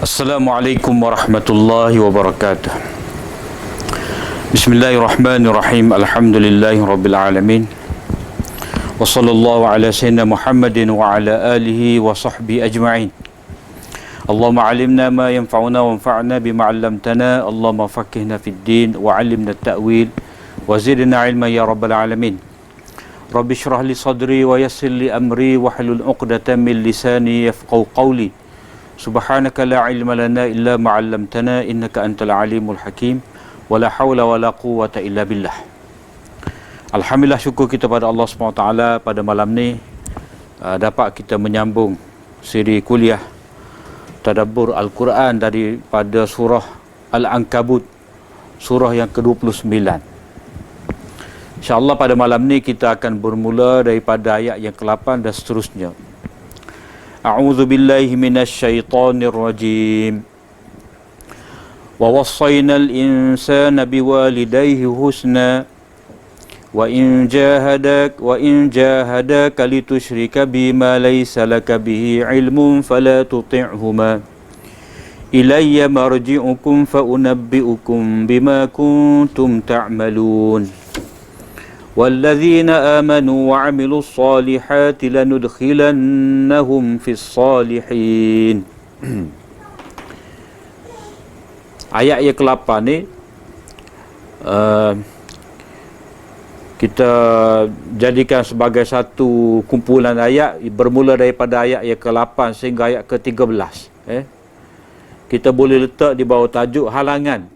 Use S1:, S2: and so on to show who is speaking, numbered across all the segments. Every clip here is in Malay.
S1: Assalamualaikum warahmatullahi wabarakatuh. Bismillahirrahmanirrahim. Alhamdulillahi rabbil alamin. Wa sallallahu ala sayyidina Muhammadin wa ala alihi wa sahbihi ajma'in. Allahumma alimna ma yanfa'una wa anfa'na bima 'allamtana. Allahumma faqihna fid din wa 'allimna at-ta'wil wa zidna 'ilman ya rabbal alamin. Rabbi shrah li sadri wa yassir li amri wa hlul 'uqdatam min lisani yafqahu qawli. Subhanaka la ilma lana illa ma 'allamtana innaka antal alimul hakim wa la haula wa la quwwata illa billah. Alhamdulillah, syukur kita pada Allah SWT pada malam ni dapat kita menyambung siri kuliah tadabbur Al-Quran daripada surah Al-Ankabut, surah yang ke-29. InsyaAllah pada malam ni kita akan bermula daripada ayat yang ke-8 dan seterusnya. A'udzu billahi minasy syaithanir rajim. Wa wassaynal insana biwalidayhi husna wa in jahadaka litusyrika bima laysa laka bihi ilmun fala tuti'huma. Ilayya marji'ukum fa unabbi'ukum bima kuntum ta'malun. والذين آمنوا وعملوا الصالحات لندخلنهم في الصالحين. Ayat yang ke-8 ni kita jadikan sebagai satu kumpulan ayat bermula daripada ayat yang ke-8 sehingga ayat ke-13. Kita boleh letak di bawah tajuk halangan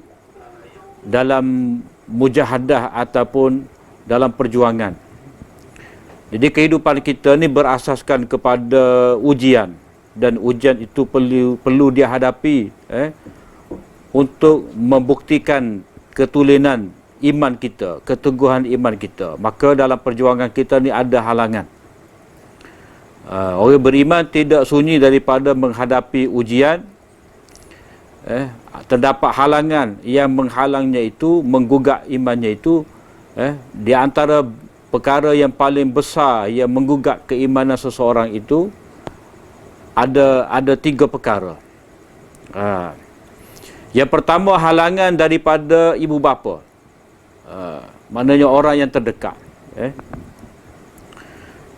S1: dalam mujahadah ataupun dalam perjuangan. Jadi kehidupan kita ni berasaskan kepada ujian, dan ujian itu perlu dia hadapi untuk membuktikan ketulinan iman kita, keteguhan iman kita. Maka dalam perjuangan kita ni ada halangan. Orang beriman tidak sunyi daripada menghadapi ujian. Terdapat halangan yang menghalangnya itu, menggugak imannya itu. Di antara perkara yang paling besar yang menggugat keimanan seseorang itu ada 3 perkara. Yang pertama, halangan daripada ibu bapa. Maknanya orang yang terdekat.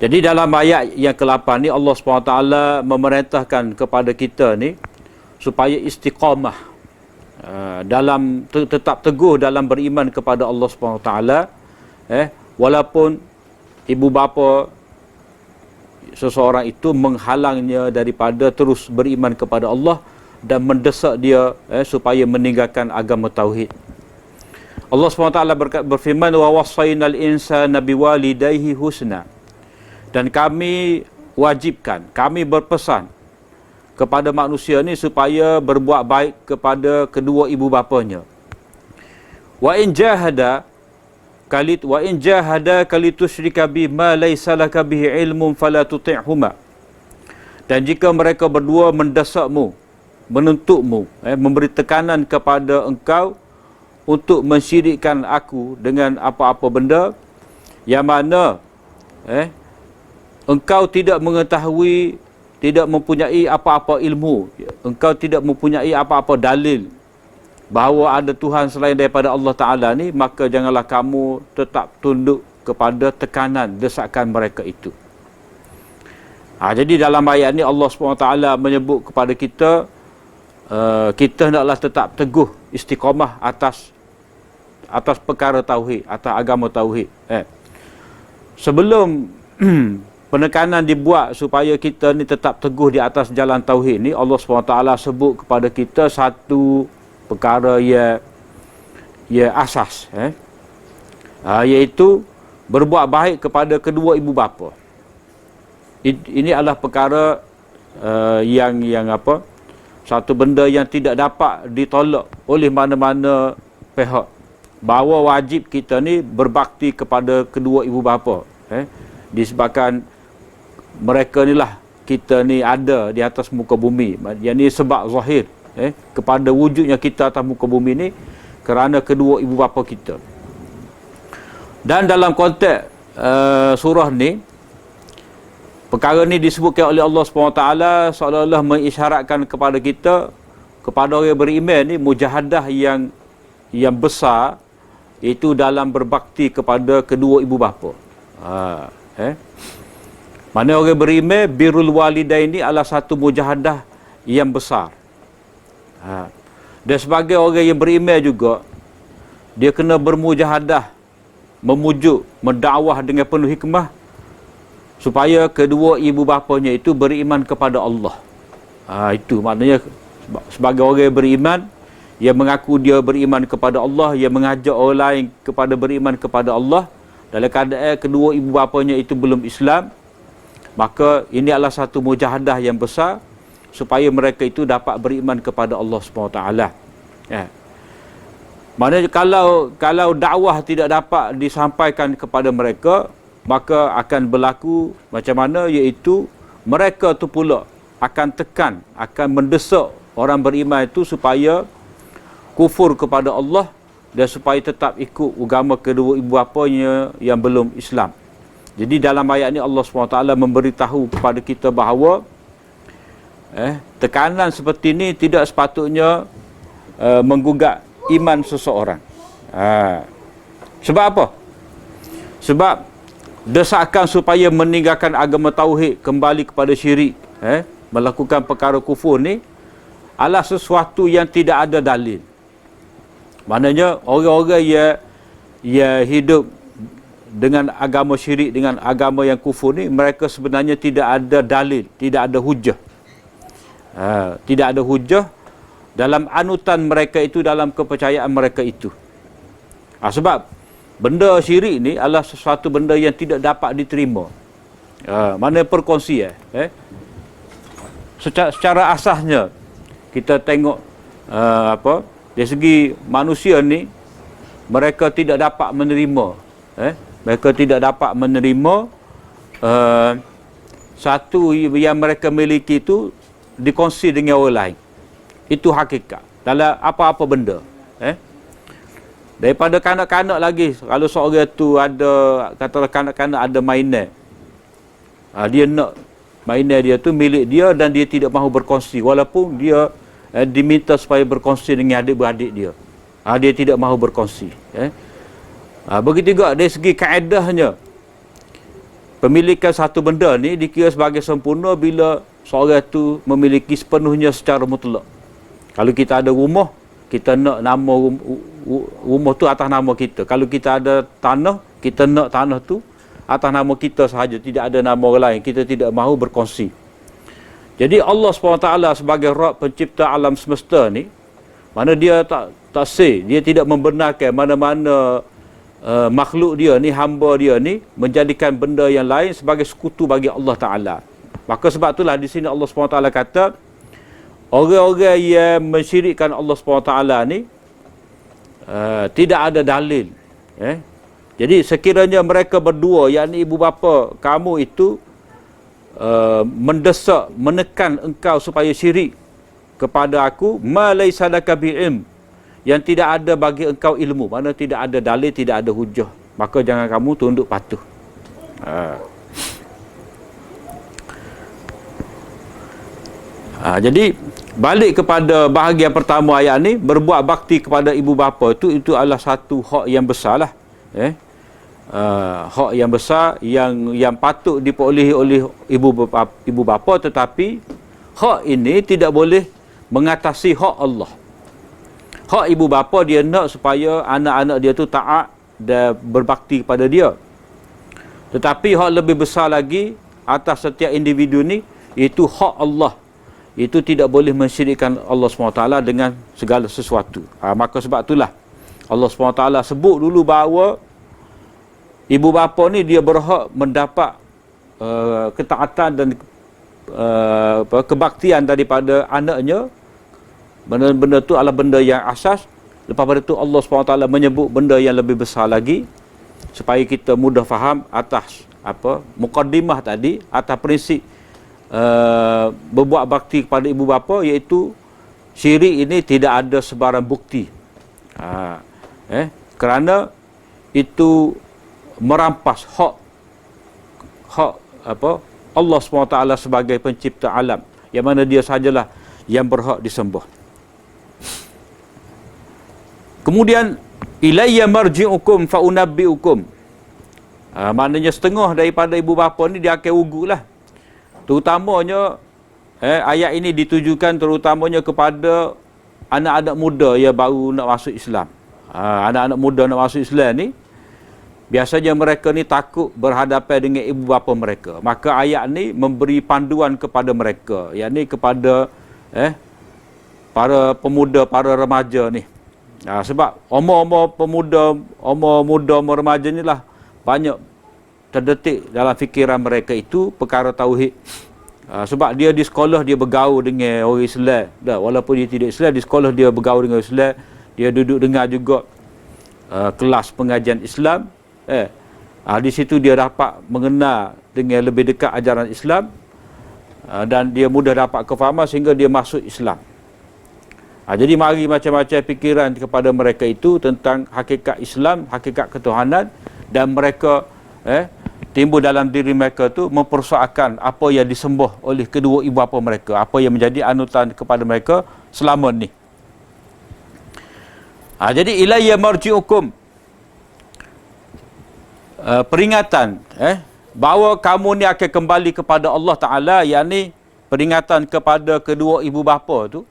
S1: Jadi dalam ayat yang ke-8 ni Allah SWT memerintahkan kepada kita ni supaya istiqamah, dalam tetap teguh dalam beriman kepada Allah SWT, walaupun ibu bapa seseorang itu menghalangnya daripada terus beriman kepada Allah dan mendesak dia supaya meninggalkan agama tauhid. Allah SWT berfirman, wa wassaynal insana biwalidayhi husna, dan kami wajibkan, kami berpesan kepada manusia ni supaya berbuat baik kepada kedua ibu bapanya. Wa in jahadaka litusyrika bima laysa laka bihi ilmun fala tuti'huma. Dan jika mereka berdua mendesakmu, menuntutmu, memberi tekanan kepada engkau untuk mensyirikkan aku dengan apa-apa benda yang mana engkau tidak mengetahui, tidak mempunyai apa-apa ilmu, engkau tidak mempunyai apa-apa dalil bahawa ada Tuhan selain daripada Allah Ta'ala ni, maka janganlah kamu tetap tunduk kepada tekanan, desakan mereka itu. Jadi dalam ayat ni Allah SWT menyebut kepada kita, kita hendaklah tetap teguh istiqamah atas perkara tauhid, atas agama tauhid. Sebelum penekanan dibuat supaya kita ni tetap teguh di atas jalan tauhid ni, Allah SWT sebut kepada kita satu perkara yang asas, iaitu berbuat baik kepada kedua ibu bapa. Ini adalah perkara yang satu benda yang tidak dapat ditolak oleh mana-mana pihak, bahawa wajib kita ni berbakti kepada kedua ibu bapa, disebabkan mereka ni lah kita ni ada di atas muka bumi. Yang ni sebab zahir kepada wujudnya kita atas muka bumi ni kerana kedua ibu bapa kita. Dan dalam konteks surah ni, perkara ni disebutkan oleh Allah SWT seolah-olah mengisyaratkan kepada kita kepada orang beriman ni mujahadah yang besar, itu dalam berbakti kepada kedua ibu bapa. Mana orang beriman, birrul walidain ni adalah satu mujahadah yang besar. Dan sebagai orang yang beriman juga, dia kena bermujahadah, memujuk, mendakwah dengan penuh hikmah, supaya kedua ibu bapanya itu beriman kepada Allah. Itu maknanya sebagai orang yang beriman, yang mengaku dia beriman kepada Allah, yang mengajak orang lain kepada beriman kepada Allah, dalam keadaan kedua ibu bapanya itu belum Islam, maka ini adalah satu mujahadah yang besar supaya mereka itu dapat beriman kepada Allah SWT. Maknanya kalau dakwah tidak dapat disampaikan kepada mereka, maka akan berlaku macam mana, iaitu mereka tu pula akan tekan, akan mendesak orang beriman itu supaya kufur kepada Allah dan supaya tetap ikut agama kedua ibu bapanya yang belum Islam. Jadi dalam ayat ini Allah SWT memberitahu kepada kita bahawa tekanan seperti ini tidak sepatutnya menggugat iman seseorang. Sebab apa? Sebab desakan supaya meninggalkan agama tauhid, kembali kepada syirik, melakukan perkara kufur ni adalah sesuatu yang tidak ada dalil. Maknanya orang-orang yang hidup dengan agama syirik, dengan agama yang kufur ni, mereka sebenarnya tidak ada dalil, tidak ada hujah. Tidak ada hujah dalam anutan mereka itu, dalam kepercayaan mereka itu. Sebab benda syirik ni adalah sesuatu benda yang tidak dapat diterima. Mana perkongsi secara asasnya kita tengok dari segi manusia ni, mereka tidak dapat menerima mereka tidak dapat menerima satu yang mereka miliki itu dikongsi dengan orang lain. Itu hakikat dalam apa-apa benda. Daripada kanak-kanak lagi, kalau seorang tu ada, katalah kanak-kanak ada mainan, dia nak mainan dia tu milik dia dan dia tidak mahu berkongsi, walaupun dia diminta supaya berkongsi dengan adik-beradik dia. Dia tidak mahu berkongsi. Begitu juga dari segi kaedahnya, pemilikan satu benda ni dikira sebagai sempurna bila seorang tu memiliki sepenuhnya secara mutlak. Kalau kita ada rumah, kita nak nama rumah tu atas nama kita. Kalau kita ada tanah, kita nak tanah tu atas nama kita sahaja, tidak ada nama orang lain. Kita tidak mahu berkongsi. Jadi Allah SWT sebagai Rabb pencipta alam semesta ni, mana dia tak say, dia tidak membenarkan mana-mana makhluk dia ni, hamba dia ni, menjadikan benda yang lain sebagai sekutu bagi Allah Ta'ala. Maka sebab itulah di sini Allah SWT kata, orang-orang yang mensyirikkan Allah SWT ni tidak ada dalil. Jadi sekiranya mereka berdua, yakni ibu bapa kamu itu mendesak, menekan engkau supaya syirik kepada aku, ma laysa laka bi'ilm, yang tidak ada bagi engkau ilmu, mana tidak ada dalil, tidak ada hujah, maka jangan kamu tunduk patuh. Jadi balik kepada bahagian pertama ayat ni, berbuat bakti kepada ibu bapa itu adalah satu hak yang besar lah. Hak yang besar yang patut diperolehi oleh ibu bapa, tetapi hak ini tidak boleh mengatasi hak Allah. Hak ibu bapa, dia nak supaya anak-anak dia tu taat dan berbakti kepada dia. Tetapi hak lebih besar lagi atas setiap individu ni, iaitu hak Allah. Itu tidak boleh mensyirikkan Allah SWT dengan segala sesuatu. Maka sebab itulah Allah SWT sebut dulu bahawa ibu bapa ni dia berhak mendapat ketaatan dan kebaktian daripada anaknya. Benda-benda tu adalah benda yang asas. Lepas pada tu Allah SWT menyebut benda yang lebih besar lagi, supaya kita mudah faham atas mukaddimah tadi, atas prinsip berbuat bakti kepada ibu bapa, iaitu syirik ini tidak ada sebarang bukti. Kerana itu merampas hak Allah SWT sebagai pencipta alam, yang mana dia sajalah yang berhak disembah. Kemudian ilayya marji'ukum fa unabbi'ukum. Maknanya setengah daripada ibu bapa ni dia akan ugulah. Terutamanya ayat ini ditujukan terutamanya kepada anak-anak muda yang baru nak masuk Islam. Anak-anak muda nak masuk Islam ni biasanya mereka ni takut berhadapan dengan ibu bapa mereka. Maka ayat ni memberi panduan kepada mereka, yakni kepada para pemuda, para remaja ni. Sebab umur pemuda, umur remaja ni lah banyak terdetik dalam fikiran mereka itu perkara tauhid. Sebab dia di sekolah dia bergaul dengan orang Islam. Walaupun dia tidak Islam, di sekolah dia bergaul dengan Islam. Dia duduk dengar juga kelas pengajian Islam. Di situ dia dapat mengenal dengan lebih dekat ajaran Islam. Dan dia mudah dapat kefahaman sehingga dia masuk Islam. Jadi mari macam-macam fikiran kepada mereka itu tentang hakikat Islam, hakikat ketuhanan, dan mereka timbul dalam diri mereka tu mempersoalkan apa yang disembah oleh kedua ibu bapa mereka, apa yang menjadi anutan kepada mereka selama ni. Jadi ilayya marji'ukum, peringatan bahawa kamu ni akan kembali kepada Allah Ta'ala, yakni peringatan kepada kedua ibu bapa tu.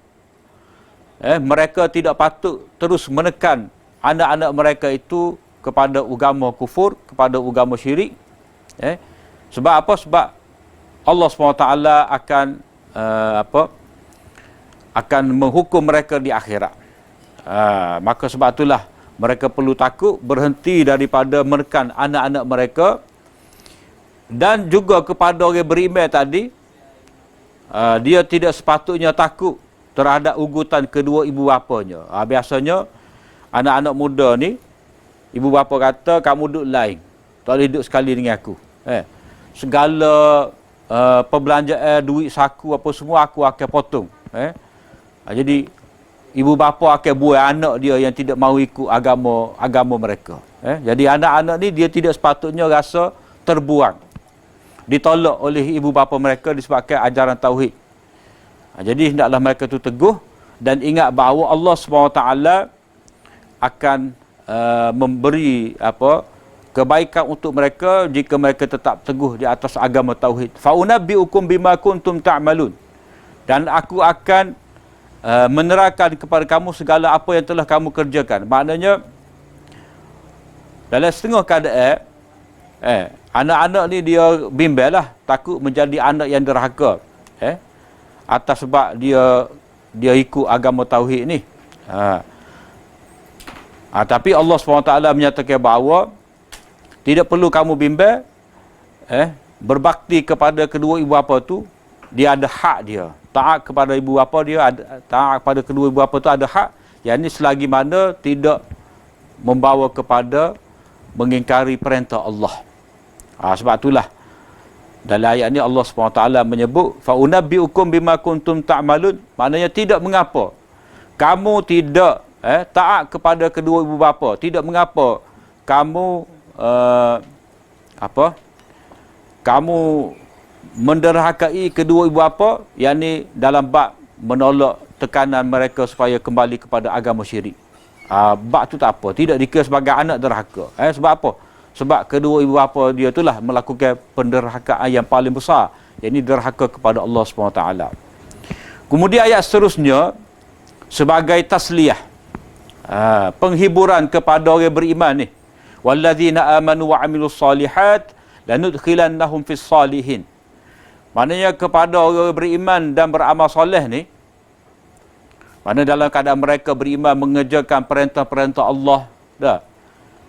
S1: Mereka tidak patut terus menekan anak-anak mereka itu kepada agama kufur, kepada agama syirik. Sebab apa? Sebab Allah SWT akan menghukum mereka di akhirat. Maka sebab itulah mereka perlu takut, berhenti daripada menekan anak-anak mereka. Dan juga kepada orang beriman tadi, dia tidak sepatutnya takut terhadap ugutan kedua ibu bapanya. Biasanya anak-anak muda ni, ibu bapa kata kamu duduk lain, tak boleh duduk sekali dengan aku. Segala perbelanjaan, duit saku apa semua aku akan potong. Jadi ibu bapa akan buat anak dia yang tidak mahu ikut agama mereka. Jadi anak-anak ni dia tidak sepatutnya rasa terbuang, ditolak oleh ibu bapa mereka disebabkan ajaran tauhid. Jadi hendaklah mereka tu teguh dan ingat bahawa Allah SWT akan memberi kebaikan untuk mereka jika mereka tetap teguh di atas agama tauhid. Fa unabbi'ukum bima kuntum ta'malun. Dan aku akan menerangkan kepada kamu segala apa yang telah kamu kerjakan. Maknanya dalam setengah keadaan anak-anak ni dia bimbang lah, takut menjadi anak yang derhaka atas sebab dia ikut agama tauhid ni. Tapi Allah SWT menyatakan bahawa tidak perlu kamu bimbang, berbakti kepada kedua ibu bapa tu, dia ada hak dia. Taat kepada ibu bapa dia, taat kepada kedua ibu bapa tu ada hak, yang ini selagi mana tidak membawa kepada mengingkari perintah Allah. Sebab itulah dalam ayat ni Allah SWT menyebut fa unabbi'ukum bima kuntum ta'malun, maknanya tidak mengapa kamu tidak taat kepada kedua ibu bapa, tidak mengapa kamu kamu menderhakai kedua ibu bapa, yakni dalam bab menolak tekanan mereka supaya kembali kepada agama syirik. Bab tu tak apa, tidak dikira sebagai anak derhaka. Sebab apa? Sebab kedua ibu bapa dia itulah melakukan penderhakaan yang paling besar, yakni derhaka kepada Allah SWT. Kemudian ayat seterusnya sebagai tasliyah, penghiburan kepada orang beriman ni. Walladzina amanu wa amilus solihat lanudkhilannahum fis salihin. Maknanya kepada orang beriman dan beramal soleh ni, mana dalam keadaan mereka beriman mengerjakan perintah-perintah Allah,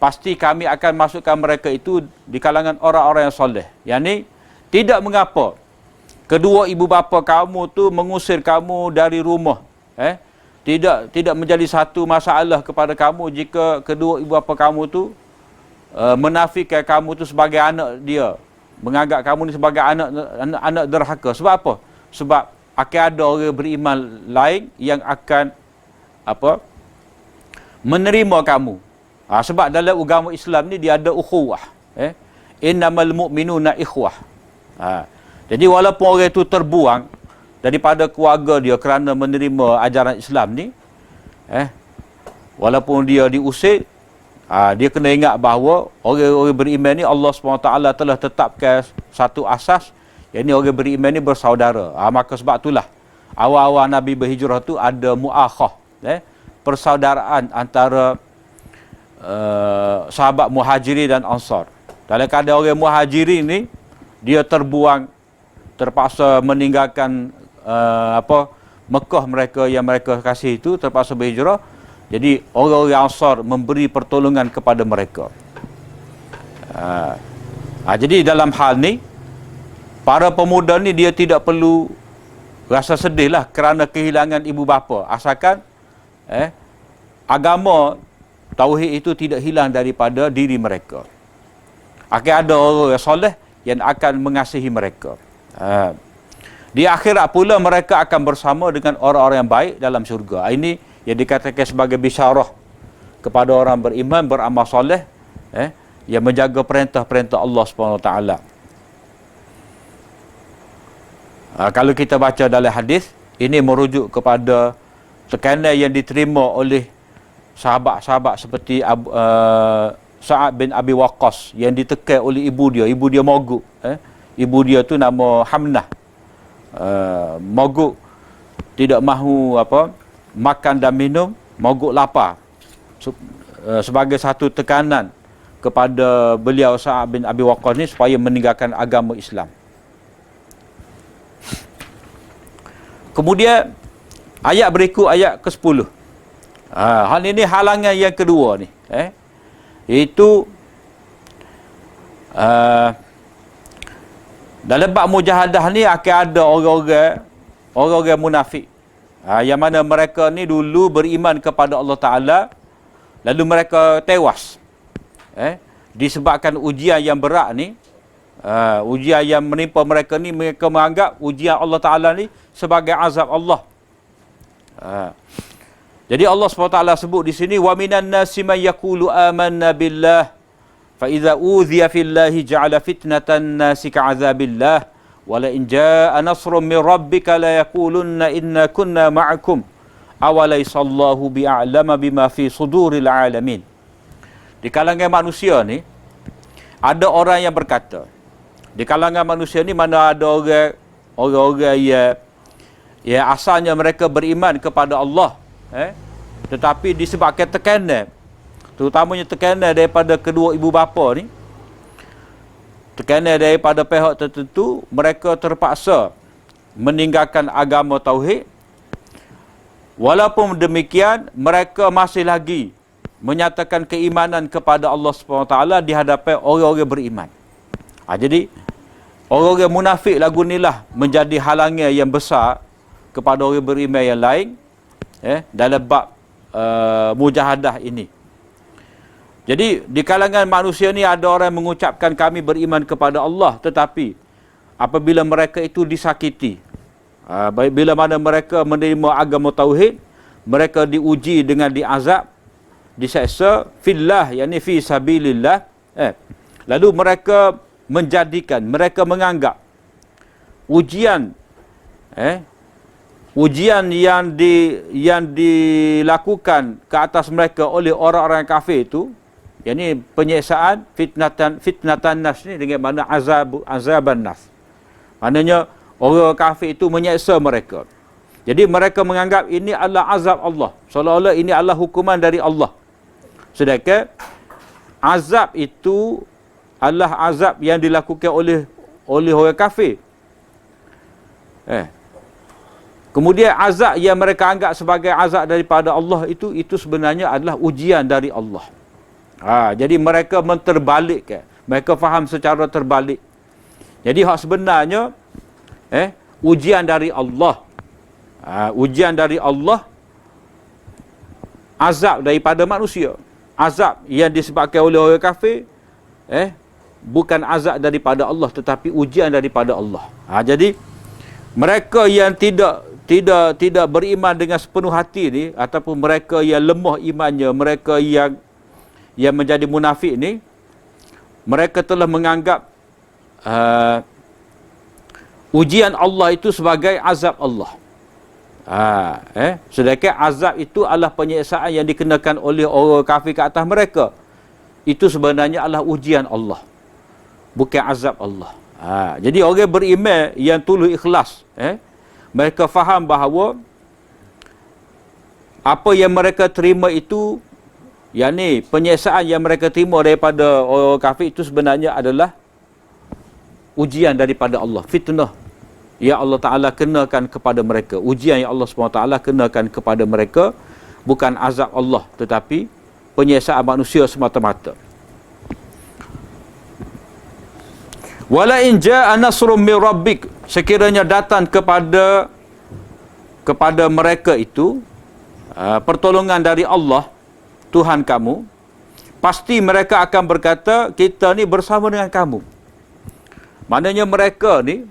S1: pasti kami akan masukkan mereka itu di kalangan orang-orang yang soleh. Yang ni tidak mengapa kedua ibu bapa kamu tu mengusir kamu dari rumah. Tidak menjadi satu masalah kepada kamu jika kedua ibu bapa kamu tu menafikan kamu tu sebagai anak dia, menganggap kamu ni sebagai anak derhaka. Sebab apa? Sebab akan ada orang beriman lain yang akan menerima kamu. Sebab dalam agama Islam ni dia ada ukhuwah. Innamal mu'minuna ikhwah. Jadi walaupun orang itu terbuang daripada keluarga dia kerana menerima ajaran Islam ni, walaupun dia diusir, dia kena ingat bahawa orang-orang beriman ni Allah SWT telah tetapkan satu asas, yang ni orang beriman ni bersaudara. Maka sebab itulah awal-awal Nabi berhijrah tu ada muakhah, persaudaraan antara sahabat Muhajirin dan Ansar. Dalam keadaan orang Muhajirin ni dia terpaksa meninggalkan Mekah mereka yang mereka kasih itu, terpaksa berhijrah. Jadi orang-orang Ansar memberi pertolongan kepada mereka. Jadi dalam hal ni para pemuda ni dia tidak perlu rasa sedih lah kerana kehilangan ibu bapa, asalkan agama tauhid itu tidak hilang daripada diri mereka. Akan ada orang yang soleh yang akan mengasihi mereka. Di akhirat pula mereka akan bersama dengan orang-orang yang baik dalam syurga. Ini yang dikatakan sebagai bisyarah kepada orang beriman, beramal soleh, yang menjaga perintah-perintah Allah SWT. Kalau kita baca dalam hadis, ini merujuk kepada tekanan yang diterima oleh sahabat-sahabat seperti Sa'ad bin Abi Waqqas yang ditekan oleh ibu dia mogok. Ibu dia tu nama Hamnah. Mogok, tidak mahu makan dan minum, mogok lapar. Sebagai satu tekanan kepada beliau Sa'ad bin Abi Waqqas ni supaya meninggalkan agama Islam. Kemudian ayat berikut, ayat ke-10. Hal ini halangan yang kedua ni, iaitu dalam bab mujahadah ni akan ada orang-orang munafik, yang mana mereka ni dulu beriman kepada Allah Ta'ala, lalu mereka tewas disebabkan ujian yang berat ni. Ujian yang menimpa mereka ni, mereka menganggap ujian Allah Ta'ala ni sebagai azab Allah. Jadi Allah SWT sebut di sini, wa minan nasi man yaqulu amanna billah fa idza udhiya fillahi ja'ala fitnatan nasi ka'adzabillah wa la in jaa'a nasrun min rabbika la yaqulunna inna kunna ma'akum awalaysa Allahu bi'a'lama bima fi suduril alamin. Di kalangan manusia ni ada orang yang berkata, di kalangan manusia ni mana ada orang-orang yang asalnya mereka beriman kepada Allah, tetapi disebabkan tekanan, terutamanya tekanan daripada kedua ibu bapa ni, tekanan daripada pihak tertentu, mereka terpaksa meninggalkan agama tauhid. Walaupun demikian, mereka masih lagi menyatakan keimanan kepada Allah SWT di hadapan orang-orang beriman. Jadi orang-orang munafik lagu inilah menjadi halangan yang besar kepada orang beriman yang lain, dalam bab mujahadah ini. Jadi di kalangan manusia ni ada orang yang mengucapkan kami beriman kepada Allah, tetapi apabila mereka itu disakiti, bila mana mereka menerima agama tauhid, mereka diuji dengan diazab, diseksa fillah, yakni fi sabilillah, lalu mereka menganggap ujian yang dilakukan ke atas mereka oleh orang-orang kafir itu, yakni penyiksaan, fitnatan nas ni dengan makna azaban nas. Maknanya orang kafir itu menyiksa mereka. Jadi mereka menganggap ini adalah azab Allah, seolah-olah ini adalah hukuman dari Allah. Sedangkan azab itu adalah azab yang dilakukan oleh orang kafir. Kemudian azab yang mereka anggap sebagai azab daripada Allah itu sebenarnya adalah ujian dari Allah. Jadi mereka menterbalikkan, mereka faham secara terbalik. Jadi hak sebenarnya ujian dari Allah. Ujian dari Allah, azab daripada manusia. Azab yang disebabkan oleh orang kafir, bukan azab daripada Allah, tetapi ujian daripada Allah. Jadi mereka yang tidak beriman dengan sepenuh hati ni, ataupun mereka yang lemah imannya, mereka yang menjadi munafik ni, mereka telah menganggap ujian Allah itu sebagai azab Allah. Sedangkan azab itu adalah penyiksaan yang dikenakan oleh orang kafir ke atas mereka. Itu sebenarnya adalah ujian Allah, bukan azab Allah. Jadi orang beriman yang tulus ikhlas, mereka faham bahawa apa yang mereka terima itu, yakni penyiksaan yang mereka terima daripada orang kafir itu sebenarnya adalah ujian daripada Allah, fitnah yang Allah Ta'ala kenakan kepada mereka, ujian yang Allah SWT kenakan kepada mereka, bukan azab Allah tetapi penyiksaan manusia semata-mata. Wala in jaa nasrun min rabbik, sekiranya datang kepada mereka itu pertolongan dari Allah Tuhan kamu, pasti mereka akan berkata, kita ni bersama dengan kamu. Maknanya mereka ni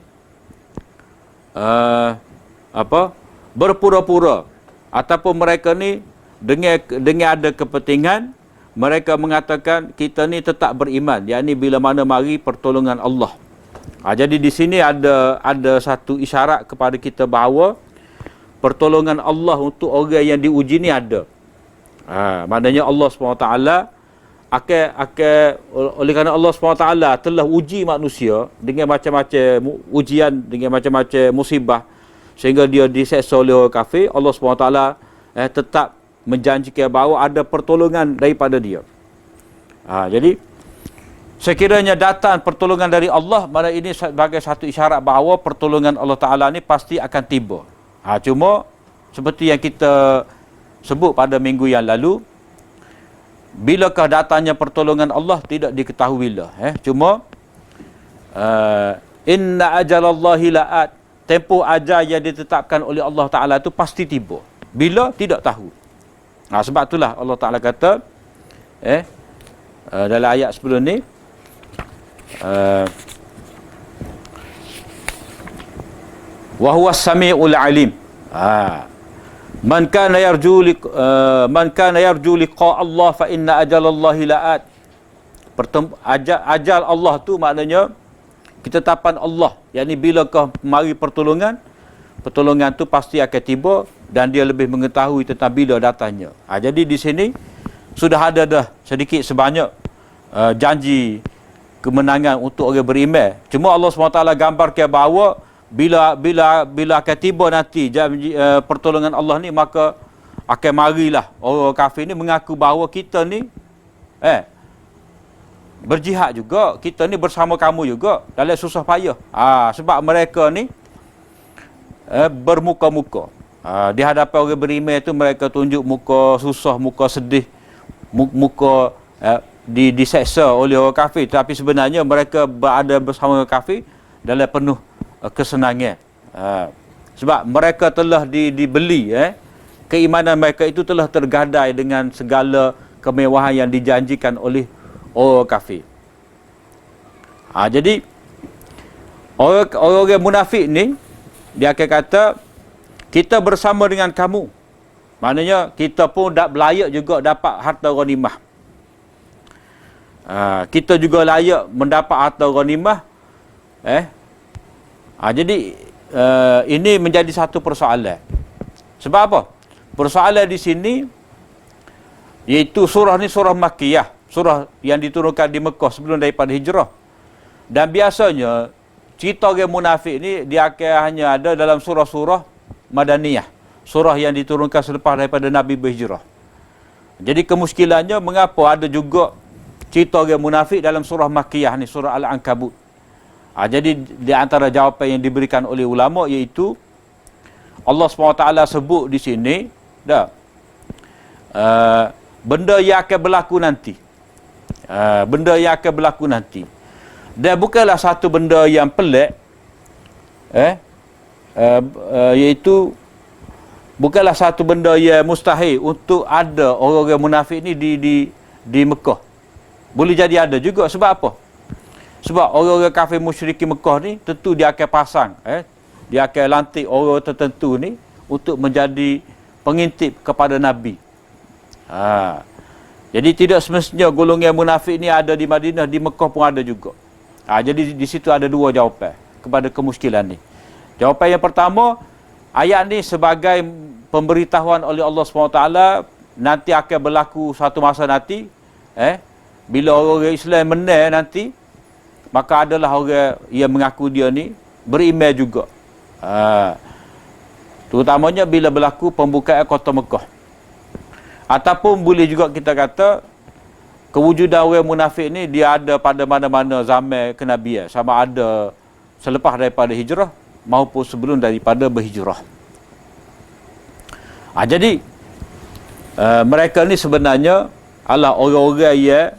S1: berpura-pura, ataupun mereka ni dengan ada kepentingan, mereka mengatakan kita ni tetap beriman, yakni bila mana mari pertolongan Allah. Jadi di sini ada satu isyarat kepada kita bahawa pertolongan Allah untuk orang yang diuji ni ada. Maknanya Allah SWT oleh kerana Allah SWT telah uji manusia dengan macam-macam ujian, dengan macam-macam musibah, sehingga dia diseksa oleh orang kafir, Allah SWT tetap menjanjikan bahawa ada pertolongan daripada dia. Jadi sekiranya datang pertolongan dari Allah, mana ini sebagai satu isyarat bahawa pertolongan Allah Ta'ala ni pasti akan tiba. Cuma seperti yang kita sebut pada minggu yang lalu, bilakah datangnya pertolongan Allah tidak diketahui lah. Cuma inna ajalallahi la'at, tempoh ajal yang ditetapkan oleh Allah Ta'ala itu pasti tiba. Bila? Tidak tahu. Sebab itulah Allah Ta'ala kata dalam ayat sebelum ni, wa huwas sami'ul alim. Man kana yarju liqa Allah fa inna ajalallahi la'at. Ajal Allah tu maknanya ketetapan Allah, yakni bilakah mari pertolongan tu pasti akan tiba, dan dia lebih mengetahui tentang bila datangnya. Jadi di sini sudah ada dah sedikit sebanyak janji kemenangan untuk orang beriman. Cuma Allah SWT gambarkan bahawa bila akan tiba nanti janji pertolongan Allah ni, maka akan marilah orang kafir ni mengaku bahawa kita ni berjihad juga, kita ni bersama kamu juga dalam susah payah. Sebab mereka ni bermuka-muka. Di hadapan orang beriman itu mereka tunjuk muka susah, muka sedih, muka diseksa oleh orang kafir, tapi sebenarnya mereka berada bersama orang kafir dalam penuh kesenangan. Sebab mereka telah dibeli, keimanan mereka itu telah tergadai dengan segala kemewahan yang dijanjikan oleh orang kafir. Jadi orang munafik ni, dia akan kata kita bersama dengan kamu, maknanya kita pun layak juga dapat harta ghanimah. Kita juga layak mendapat harta ghanimah. Jadi ini menjadi satu persoalan. Sebab apa? Persoalan di sini iaitu surah ni surah Makkiyah, surah yang diturunkan di Mekah sebelum daripada hijrah. Dan biasanya cerita orang munafik ni dia akan hanya ada dalam surah-surah Madaniyah, surah yang diturunkan selepas daripada Nabi berhijrah. Jadi kemuskilannya mengapa ada juga cerita orang munafik dalam surah Makkiyah ni, surah Al-Ankabut. Jadi di antara jawapan yang diberikan oleh ulama iaitu Allah SWT sebut di sini benda yang akan berlaku nanti. Benda yang akan berlaku nanti. Dan bukanlah satu benda yang pelik, iaitu bukanlah satu benda yang mustahil untuk ada orang-orang munafik ni di Mekah. Boleh jadi ada juga. Sebab apa? Sebab orang-orang kafir musyrikin Mekah ni tentu dia akan pasang, dia akan lantik orang tertentu ni untuk menjadi pengintip kepada Nabi. Jadi tidak semestinya golongan munafik ni ada di Madinah, di Mekah pun ada juga. Jadi di situ ada dua jawapan kepada kemuskilan ni. Jawapan yang pertama, ayat ni sebagai pemberitahuan oleh Allah SWT, nanti akan berlaku satu masa nanti, bila orang Islam menang nanti, maka adalah orang yang mengaku dia ni beriman juga. Terutamanya bila berlaku pembukaan kota Mekah. Ataupun boleh juga kita kata, kewujudan orang munafik ni dia ada pada mana-mana zaman kenabian, sama ada selepas daripada hijrah maupun sebelum daripada berhijrah. Jadi mereka ni sebenarnya adalah orang-orang yang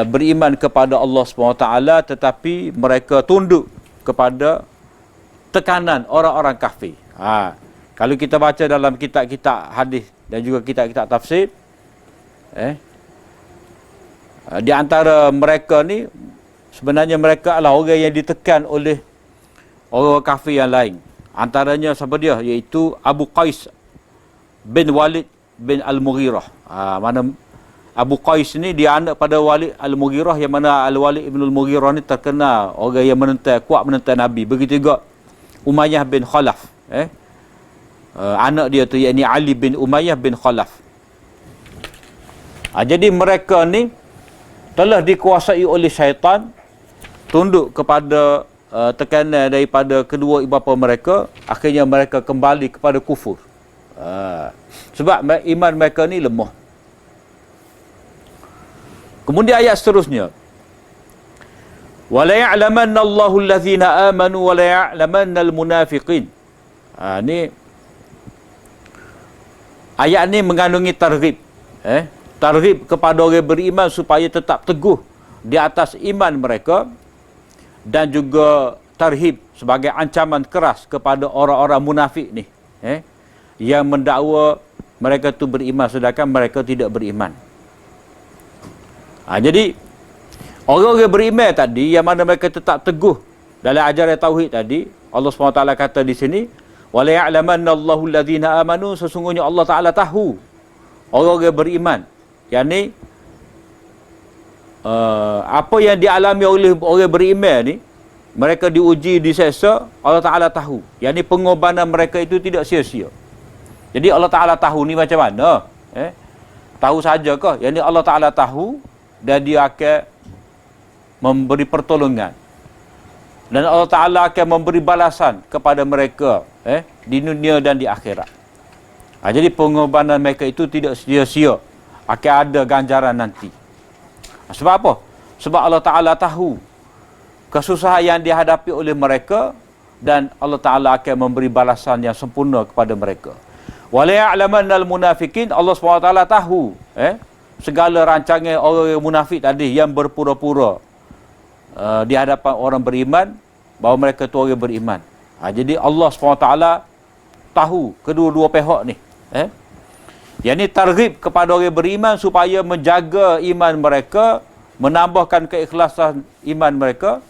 S1: beriman kepada Allah SWT, tetapi mereka tunduk kepada tekanan orang-orang kafir. Kalau kita baca dalam kitab-kitab hadis dan juga kitab-kitab tafsir, di antara mereka ni sebenarnya mereka adalah orang yang ditekan oleh orang kafir yang lain. Antaranya siapa dia? Iaitu Abu Qais bin Walid bin Al-Mughirah. Mana Abu Qais ni dia anak pada Walid Al-Mughirah, yang mana Al-Walid bin Al-Mughirah ni terkenal orang yang kuat menentang Nabi. Begitu juga Umayyah bin Khalaf. Anak dia tu yakni Ali bin Umayyah bin Khalaf. Jadi mereka ni telah dikuasai oleh syaitan, tunduk kepada tekanan daripada kedua ibu bapa mereka, akhirnya mereka kembali kepada kufur. Sebab iman mereka ni lemah. Kemudian ayat seterusnya, wala ya'lamanna Allahu alladhina amanu wala ya'lamanna almunafiqin. Ni ayat ni mengandungi targhib, targhib kepada orang beriman supaya tetap teguh di atas iman mereka, dan juga tarhib sebagai ancaman keras kepada orang-orang munafik ni, yang mendakwa mereka tu beriman sedangkan mereka tidak beriman. Jadi orang-orang beriman tadi yang mana mereka tetap teguh dalam ajaran tauhid tadi, Allah SWT kata di sini, wala ya'lamanna Allahu alladhina amanu, sesungguhnya Allah Taala tahu orang-orang beriman. Yakni apa yang dialami oleh orang beriman ni, mereka diuji, diseksa, Allah Taala tahu. Yakni pengorbanan mereka itu tidak sia-sia. Jadi Allah Taala tahu ni macam mana? Tahu saja ke? Yakni Allah Taala tahu dan dia akan memberi pertolongan. Dan Allah Taala akan memberi balasan kepada mereka di dunia dan di akhirat. Jadi pengorbanan mereka itu tidak sia-sia, akan ada ganjaran nanti. Sebab apa? Sebab Allah Ta'ala tahu kesusahan yang dihadapi oleh mereka, dan Allah Ta'ala akan memberi balasan yang sempurna kepada mereka. Wala ya'lamannal munafiqin, Allah SWT tahu segala rancangan orang munafik tadi yang berpura-pura di hadapan orang beriman bahawa mereka tu orang beriman. Jadi Allah SWT tahu kedua-dua pihak ni. Yang ni targhib kepada orang beriman supaya menjaga iman mereka, menambahkan keikhlasan iman mereka.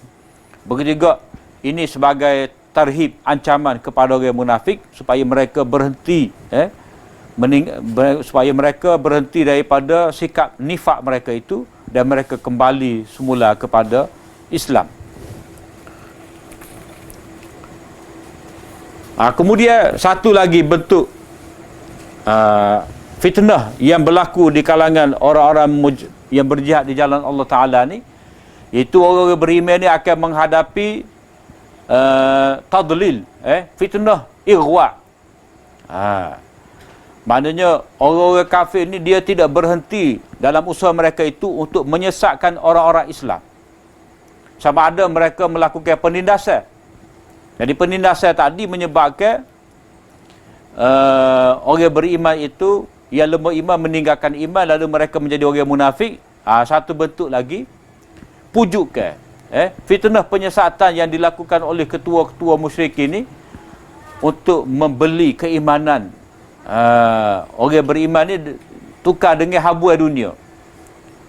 S1: Begitu juga ini sebagai tarhib, ancaman kepada orang munafik supaya mereka berhenti supaya mereka berhenti daripada sikap nifak mereka itu dan mereka kembali semula kepada Islam. Kemudian satu lagi bentuk fitnah yang berlaku di kalangan orang-orang yang berjihad di jalan Allah Ta'ala ni, iaitu orang-orang beriman ni akan menghadapi tadlil, fitnah ighwa. Maknanya orang-orang kafir ni dia tidak berhenti dalam usaha mereka itu untuk menyesatkan orang-orang Islam. Sama ada mereka melakukan penindasan. Jadi penindasan tadi menyebabkan orang beriman itu yang lemah iman meninggalkan iman, lalu mereka menjadi orang munafik. Satu bentuk lagi pujukan fitnah penyesatan yang dilakukan oleh ketua-ketua musyrik ini untuk membeli keimanan orang beriman ni, tukar dengan habuan dunia.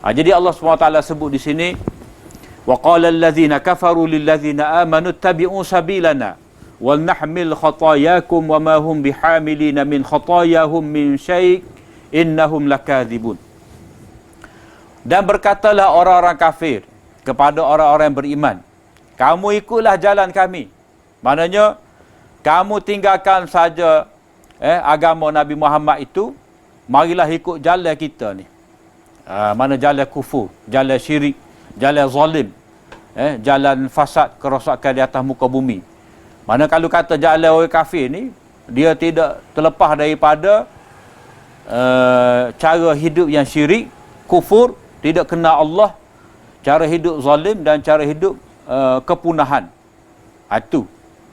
S1: Jadi Allah SWT sebut di sini, wa qala allazina kafaru lil ladzina amanu tabi'u sabilana wal nahmil khatayakum wa ma hum bihamilina min khatayahum min syai' innahum lakadzibun. Dan berkatalah orang-orang kafir kepada orang-orang yang beriman, kamu ikutlah jalan kami. Maknanya kamu tinggalkan saja agama Nabi Muhammad itu, marilah ikut jalan kita ni. Mana jalan kufur, jalan syirik, jalan zalim, jalan fasad, kerosakan di atas muka bumi. Mana kalau kata jalan orang kafir ni, dia tidak terlepas daripada cara hidup yang syirik, kufur, tidak kenal Allah, cara hidup zalim dan cara hidup kepunahan. Itu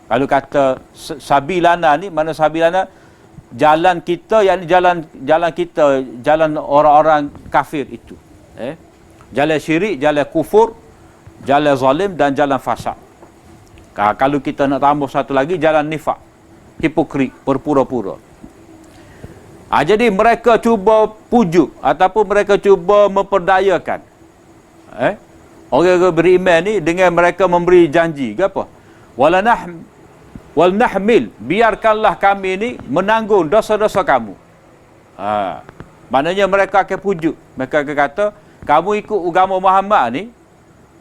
S1: kalau kata sabilana ni, mana sabilana, jalan kita, yang jalan kita, jalan orang-orang kafir itu, jalan syirik, jalan kufur, jalan zalim dan jalan fasad. Kalau kita nak tambah satu lagi, jalan nifak, hipokrit, berpura-pura. Jadi mereka cuba pujuk ataupun mereka cuba memperdayakan orang-orang beriman ni dengan mereka memberi janji ke apa? Wal nahmil, biarkanlah kami ni menanggung dosa-dosa kamu. Maknanya mereka akan pujuk, mereka akan kata, kamu ikut agama Muhammad ni,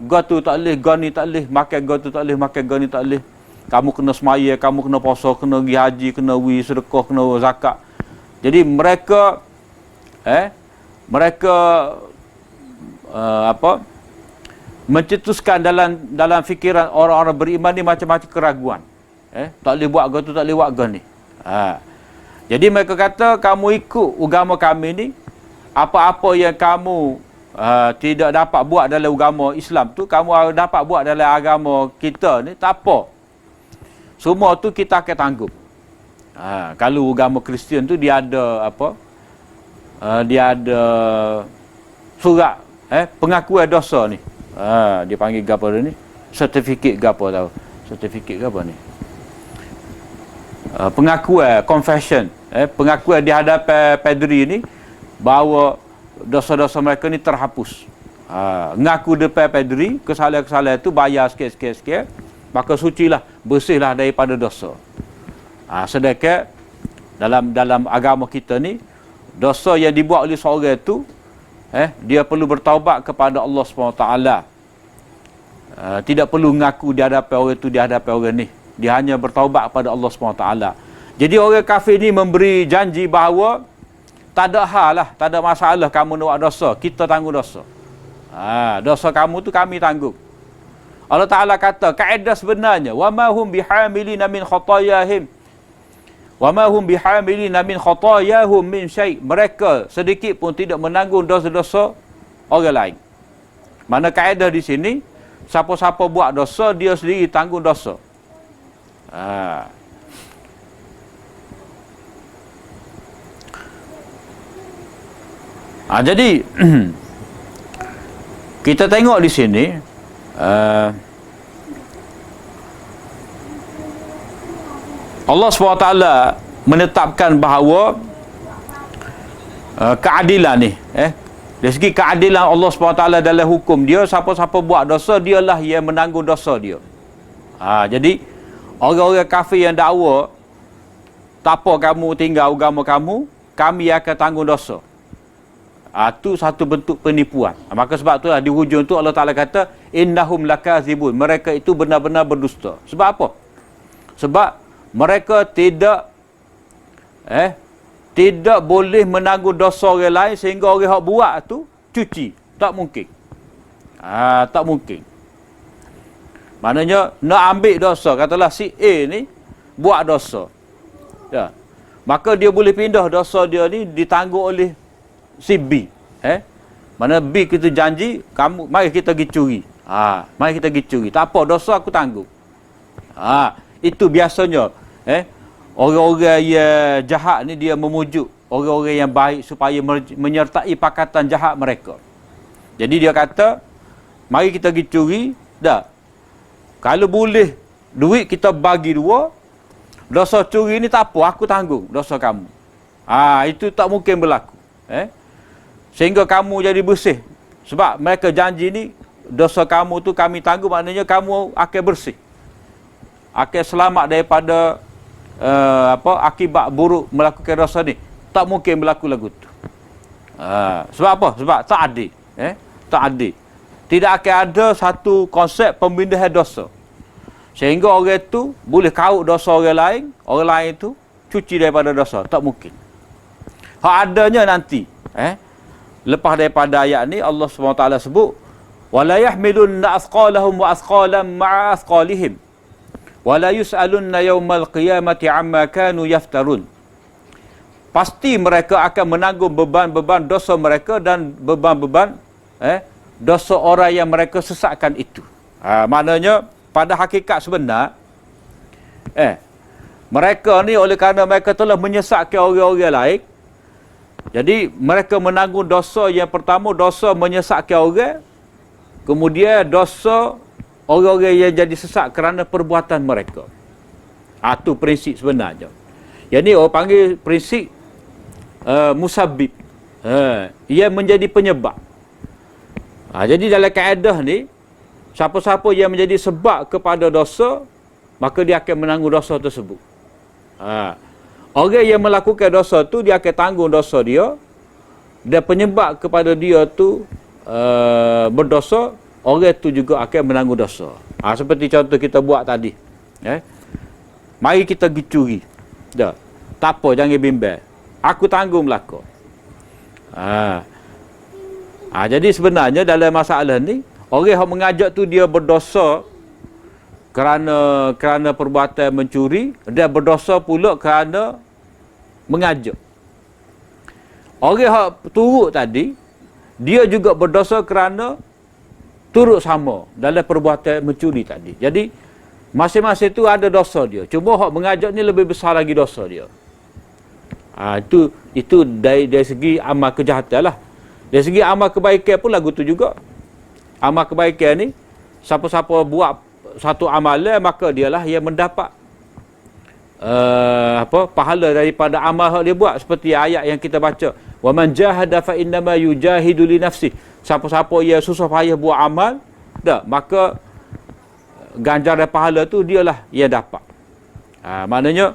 S1: gua tu tak boleh, gua ni tak boleh, makan gua tu tak boleh, makan gua ni tak boleh. Kamu kena semaya, kamu kena puasa, kena pergi haji, kena sedekah, kena zakat. Jadi mereka mencetuskan dalam fikiran orang-orang beriman ni macam-macam keraguan. Tak boleh buat gua tu, tak boleh buat gua ni. Jadi mereka kata, kamu ikut agama kami ni, apa-apa yang kamu tidak dapat buat dalam agama Islam tu, kamu dapat buat dalam agama kita ni, tak apa. Semua tu kita akan tanggung. Kalau agama Kristian tu dia ada apa? Dia ada surat pengakuan dosa ni. Dia panggil apa ni? Sertifikat ke apa tahu? Sertifikat ke apa ni? Pengakuan, confession, pengakuan di hadapan padri ni bahawa dosa-dosa mereka ni terhapus. Ngaku depan padri kesalahan-kesalahan tu, bayar sikit-sikit, maka sucilah, bersihlah daripada dosa. Sedangkan dalam agama kita ni, dosa yang dibuat oleh seorang tu, dia perlu bertaubat kepada Allah SWT. Tidak perlu mengaku di hadapan orang tu, di hadapan orang ni. Dia hanya bertaubat kepada Allah SWT. Jadi orang kafir ni memberi janji bahawa tak ada hal lah, tak ada masalah kamu nak buat dosa, kita tanggung dosa. Dosa kamu tu kami tanggung. Allah Ta'ala kata, kaedah sebenarnya, وَمَا هُمْ بِحَامِلِينَ مِنْ خَطَايَاهِمْ وَمَا هُمْ بِحَامِلِينَ مِنْ خَطَايَاهُمْ مِنْ شَيْءٍ. Mereka sedikit pun tidak menanggung dosa-dosa orang lain. Mana kaedah di sini, siapa-siapa buat dosa, dia sendiri tanggung dosa. Jadi kita tengok di sini, Allah SWT menetapkan bahawa keadilan ni, dari segi keadilan Allah SWT dalam hukum dia, siapa-siapa buat dosa, dialah yang menanggung dosa dia. Jadi orang-orang kafir yang dakwa, tak apa kamu tinggal agama kamu, kami akan tanggung dosa. Itu satu bentuk penipuan. Maka sebab itulah di hujung tu Allah Ta'ala kata, innahum lakazibun, mereka itu benar-benar berdusta. Sebab apa? Sebab mereka tidak boleh menanggung dosa orang lain sehingga orang yang buat tu cuci. Tak mungkin. Tak mungkin. Maknanya nak ambil dosa, katalah si A ni buat dosa, maka dia boleh pindah dosa dia ni ditanggung oleh si B. Mana B kita janji, kamu mari kita pergi curi. Mari kita pergi curi. Tak apa, dosa aku tanggung. Itu biasanya orang-orang yang jahat ni dia memujuk orang-orang yang baik supaya menyertai pakatan jahat mereka. Jadi dia kata, mari kita pergi curi, dah. Kalau boleh duit kita bagi dua, dosa curi ni tak apa, aku tanggung dosa kamu. Itu tak mungkin berlaku. Sehingga kamu jadi bersih. Sebab mereka janji ni, dosa kamu tu kami tanggung, maknanya kamu akan bersih. Akan selamat daripada akibat buruk melakukan dosa ni. Tak mungkin berlaku lagu tu. Sebab apa? Sebab tak adil. Tak adil. Tidak akan ada satu konsep pemindahan dosa. Sehingga orang itu boleh kaut dosa orang lain itu cuci daripada dosa. Tak mungkin. Hak adanya nanti. Lepas daripada ayat ni, Allah SWT sebut, وَلَا يَحْمِلُنَّ أَثْقَالَهُمْ وَأَثْقَالًا مَعَ أَثْقَالِهِمْ وَلَا يُسْأَلُنَّ يَوْمَ الْقِيَامَةِ عَمَّا كَانُوا يَفْتَرُونَ. Pasti mereka akan menanggung beban-beban dosa mereka dan beban-beban dosa orang yang mereka sesatkan itu. Maknanya, pada hakikat sebenar, mereka ni oleh kerana mereka telah menyesatkan orang-orang lain, jadi mereka menanggung dosa yang pertama, dosa menyesatkan orang, kemudian dosa orang-orang yang jadi sesat kerana perbuatan mereka. Itu prinsip sebenarnya. Yang ni orang panggil prinsip musabbib. Ia menjadi penyebab. Jadi dalam kaedah ni, siapa-siapa yang menjadi sebab kepada dosa, maka dia akan menanggung dosa tersebut. Orang yang melakukan dosa tu, dia akan tanggung dosa dia, dan penyebab kepada dia tu berdosa, orang tu juga akan menanggung dosa. Seperti contoh kita buat tadi. Mari kita pergi curi. Dah. Tak apa, jangan bimbang. Aku tanggung belaka. Jadi sebenarnya dalam masalah ni, orang yang mengajak tu dia berdosa kerana perbuatan mencuri, dan berdosa pula kerana mengajak. Orang yang turut tadi, dia juga berdosa kerana turut sama dalam perbuatan mencuri tadi. Jadi masing-masing tu ada dosa dia. Cuma hak mengajak ni lebih besar lagi dosa dia. Itu dari segi amal kejahatan lah. Dari segi amal kebaikan pun lagu tu juga. Amal kebaikan ni, siapa-siapa buat satu amalan, maka dialah yang mendapat pahala daripada amal yang dia buat. Seperti ayat yang kita baca, wa man jahada fa innama yujahidu li nafsi. Siapa-siapa yang susah payah buat amal, maka ganjaran pahala tu dialah yang dapat. Maknanya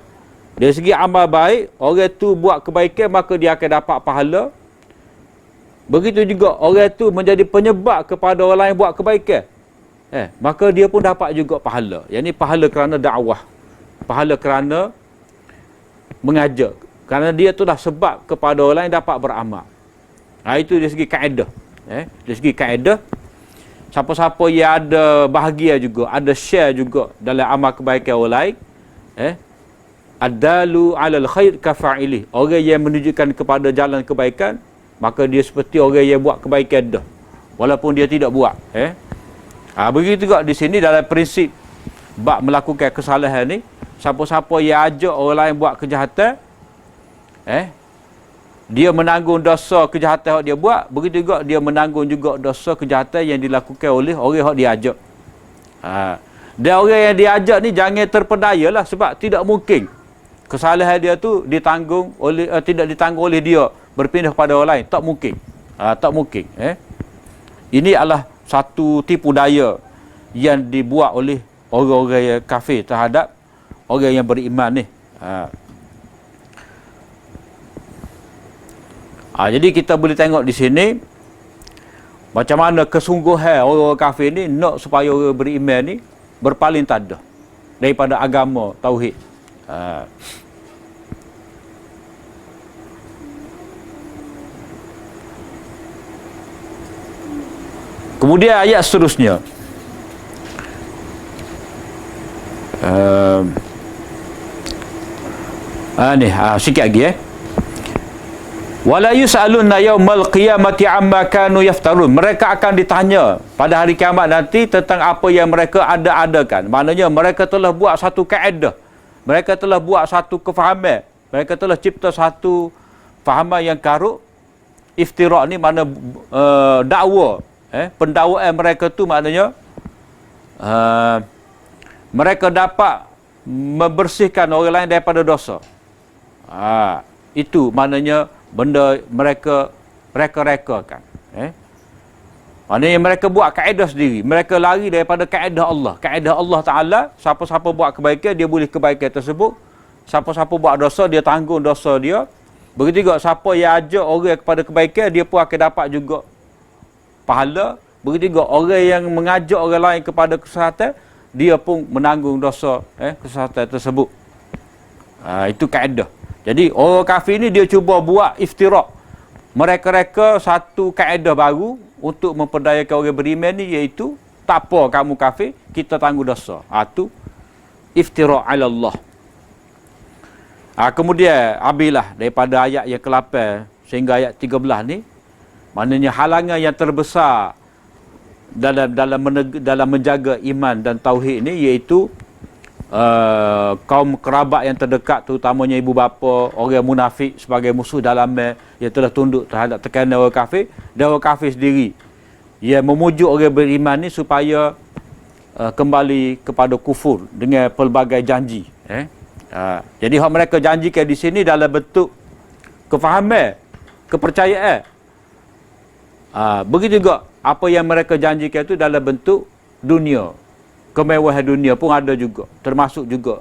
S1: dari segi amal baik, orang tu buat kebaikan, maka dia akan dapat pahala. Begitu juga orang tu menjadi penyebab kepada orang lain buat kebaikan, maka dia pun dapat juga pahala. Yang ni pahala kerana dakwah, pahala kerana mengajak, kerana dia tu dah sebab kepada orang lain dapat beramal. Itu dari segi kaedah. Dari segi kaedah, siapa-siapa yang ada bahagia juga, ada share juga dalam amal kebaikan orang lain, adalu alal khair kafa'ilih. Orang yang menunjukkan kepada jalan kebaikan, maka dia seperti orang yang buat kebaikan dah, walaupun dia tidak buat. Begitu juga di sini dalam prinsip bab melakukan kesalahan ni, siapa-siapa yang ajak orang lain buat kejahatan, dia menanggung dosa kejahatan yang dia buat. Begitu juga dia menanggung juga dosa kejahatan yang dilakukan oleh orang yang dia ajak. Dan orang yang diajak ni jangan terpedayalah, sebab tidak mungkin kesalahan dia tu ditanggung oleh tidak ditanggung oleh dia, berpindah kepada orang lain. Tak mungkin. Tak mungkin. Ini adalah satu tipu daya yang dibuat oleh orang-orang yang kafir terhadap orang yang beriman ni. Jadi kita boleh tengok di sini macam mana kesungguhan orang-orang kafir ni nak supaya orang beriman ni berpaling tadah daripada agama tauhid. Kemudian ayat seterusnya, sikit lagi wala yus'aluna yaumal qiyamati amma kanu yaftarun. Mereka akan ditanya pada hari kiamat nanti tentang apa yang mereka ada-adakan. Maknanya mereka telah buat satu kaedah, mereka telah buat satu kefahaman, mereka telah cipta satu fahaman yang karut. Iftira' ni makna dakwa. Pendakwaan mereka tu maknanya mereka dapat membersihkan orang lain daripada dosa. Itu maknanya benda mereka reka-rekakan. Maknanya mereka buat kaedah sendiri. Mereka lari daripada kaedah Allah. Kaedah Allah Ta'ala, siapa-siapa buat kebaikan, dia boleh kebaikan tersebut. Siapa-siapa buat dosa, dia tanggung dosa dia. Begitu juga siapa yang ajak orang kepada kebaikan, dia pun akan dapat juga pahala. Begitu juga orang yang mengajak orang lain kepada kesesatan, dia pun menanggung dosa kesesatan tersebut. Itu kaedah. Jadi orang kafir ni dia cuba buat iftirak. Mereka-reka satu kaedah baru untuk memperdayakan orang beriman ni, iaitu tak apa kamu kafir, kita tanggung dosa. Itu iftirak ala Allah. Kemudian abilah daripada ayat yang ke-8 sehingga ayat 13 ni, maknanya halangan yang terbesar dalam menjaga iman dan tauhid ni, iaitu kaum kerabat yang terdekat, terutamanya ibu bapa, orang munafik sebagai musuh dalam yang telah tunduk terhadap tekanan orang kafir, dan orang kafir sendiri yang memujuk orang beriman ni supaya kembali kepada kufur dengan pelbagai janji. Jadi hak mereka janjikan di sini dalam bentuk kefahaman, kepercayaan. Begitu juga apa yang mereka janjikan itu dalam bentuk dunia, kemewahan dunia pun ada juga, termasuk juga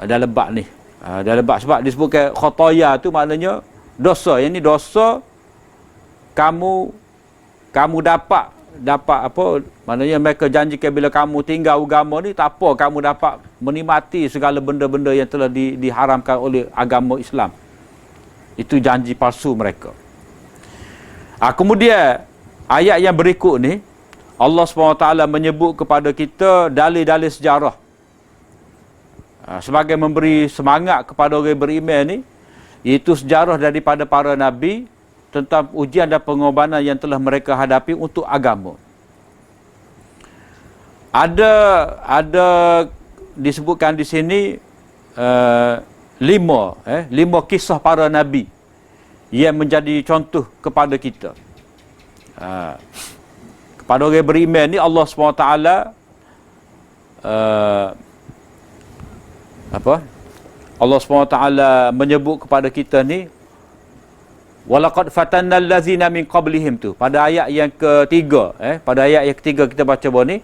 S1: dalam bab ni. Dalam bab, sebab disebutkan khataya tu maknanya dosa. Yang ni dosa kamu dapat apa, maknanya mereka janjikan bila kamu tinggal agama ni, tak apa kamu dapat menikmati segala benda-benda yang telah diharamkan oleh agama Islam. Itu janji palsu mereka. Kemudian ayat yang berikut ni, Allah SWT menyebut kepada kita dalil-dalil sejarah sebagai memberi semangat kepada orang beriman ni, iaitu sejarah daripada para nabi tentang ujian dan pengorbanan yang telah mereka hadapi untuk agama. Ada disebutkan di sini lima kisah para nabi yang menjadi contoh kepada kita. Kepada orang beriman ni, Allah SWT Allah SWT menyebut kepada kita ni, walaqad fatannal ladzina min qablihim tu. Pada ayat yang ketiga, pada ayat yang ketiga kita baca bawah ni,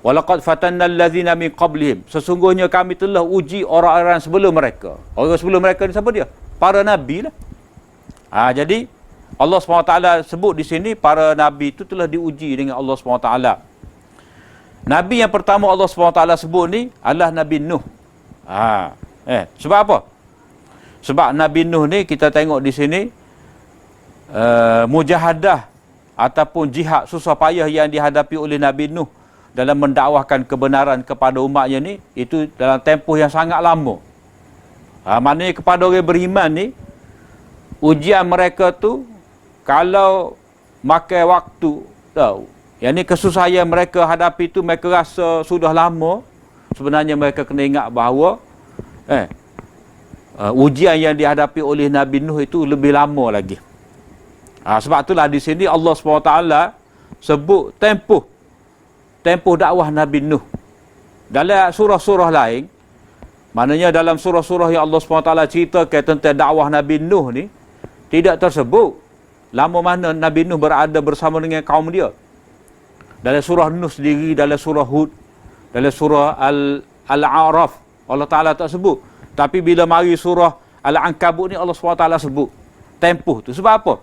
S1: walaqad fatannal ladzina min qablihim. Sesungguhnya kami telah uji orang-orang sebelum mereka. Orang sebelum mereka ni siapa dia? Para nabi lah. Jadi Allah SWT sebut di sini para nabi itu telah diuji dengan Allah SWT. Nabi yang pertama Allah SWT sebut ni adalah Nabi Nuh. Sebab apa? Sebab Nabi Nuh ni kita tengok di sini mujahadah ataupun jihad susah payah yang dihadapi oleh Nabi Nuh dalam mendakwahkan kebenaran kepada umatnya ni, itu dalam tempoh yang sangat lama. Maknanya kepada orang beriman ni, ujian mereka tu kalau makan waktu, yang ni kesusahan mereka hadapi tu, mereka rasa sudah lama. Sebenarnya mereka kena ingat bahawa ujian yang dihadapi oleh Nabi Nuh itu lebih lama lagi. Sebab itulah di sini Allah SWT sebut tempoh dakwah Nabi Nuh. Dalam surah-surah lain, maknanya dalam surah-surah yang Allah SWT ceritakan tentang dakwah Nabi Nuh ni, tidak tersebut lama mana Nabi Nuh berada bersama dengan kaum dia. Dalam surah Nuh sendiri, dalam surah Hud, dalam surah Al-A'raf, Allah Ta'ala tak sebut. Tapi bila mari surah Al-Ankabut ni, Allah SWT sebut tempoh tu. Sebab apa?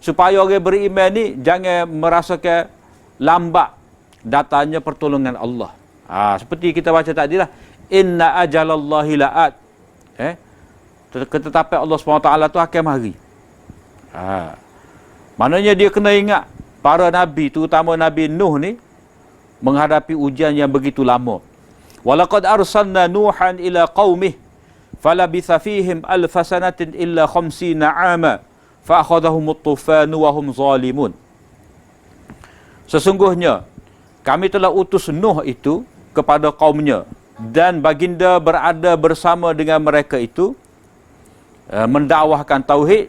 S1: Supaya orang beriman ni jangan merasakan lambat datanya pertolongan Allah. Seperti kita baca tadi lah, inna ajalallahi la'at. Ketetapan Allah SWT tu akan mari. Maknanya dia kena ingat para nabi, terutama Nabi Nuh ni, menghadapi ujian yang begitu lama. Walaqad arsalna Nuhan ila qaumih falabitha fihim alfasanatin illa 50 'ama fa akhadhahumut tufanu wa hum zalimun. Sesungguhnya kami telah utus Nuh itu kepada kaumnya, dan baginda berada bersama dengan mereka itu mendakwahkan tauhid,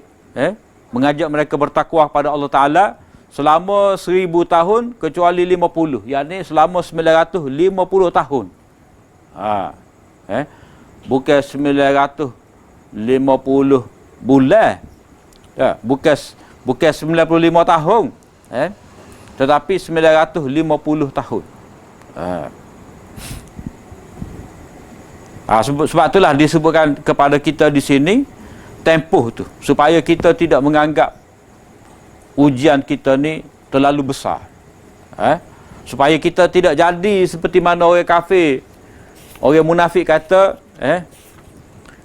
S1: mengajak mereka bertakwa kepada Allah Ta'ala selama 1000 tahun kecuali 50, yakni selama 950 tahun. Bukan 950 bulan, bukan 95 tahun, tetapi 950 tahun. Sebab itulah disebutkan kepada kita di sini tempoh tu, supaya kita tidak menganggap ujian kita ni terlalu besar. supaya kita tidak jadi seperti mana orang kafir, orang munafik kata,